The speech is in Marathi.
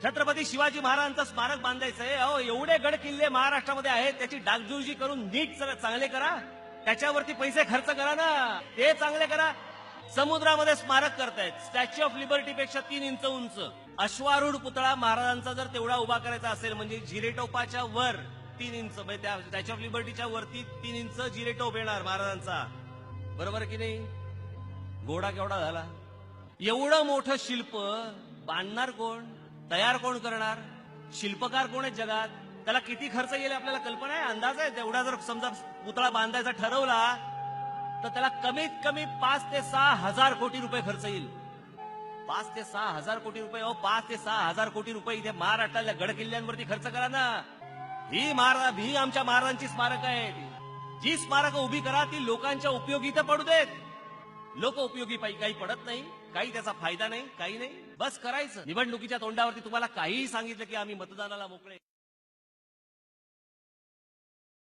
छत्रपती शिवाजी महाराजांचं स्मारक बांधायचंय. अहो एवढे गड किल्ले महाराष्ट्रामध्ये आहेत, त्याची डागडुजी करून नीट चांगले करा. त्याच्यावरती पैसे खर्च करा ना, ते चांगले करा. समुद्रामध्ये स्मारक करतायत, स्टॅच्यू ऑफ लिबर्टी पेक्षा 3 इंच उंच अश्वारूढ पुतळा महाराजांचा जर तेवढा उभा करायचा असेल म्हणजे जिरेटोपाच्या वर 3 इंच, म्हणजे त्या स्टॅच्यू ऑफ लिबर्टीच्या वरती 3 इंच जिरेटोप येणार महाराजांचा. बरोबर की नाही? घोडा केवढा झाला? एवढं मोठं शिल्प बांधणार कोण, तयार कोण करणार, शिल्पकार कोण आहेत जगात? त्याला किती खर्च येईल आपल्याला कल्पना आहे, अंदाज आहे? तेवढा जर समजा पुतळा बांधायचा ठरवला तर त्याला कमीत कमी 5 ते 6 हजार कोटी रुपये खर्च येईल. 5 ते 6 हजार कोटी रुपये. 5 ते 6 हजार कोटी रुपये इथे महाराष्ट्रातल्या गड किल्ल्यांवरती खर्च करा ना. ही आमच्या महाराजांची स्मारक आहेत. जी स्मारकं उभी करा ती लोकांच्या उपयोगी तर पडू देत. लोक उपयोगी काही पडत नाही, काही त्याचा फायदा नाही, काही नाही. बस करायचं. निवडणुकीच्या तोंडावरती तुम्हाला काहीही सांगितलं की आम्ही मतदानाला मोकळे.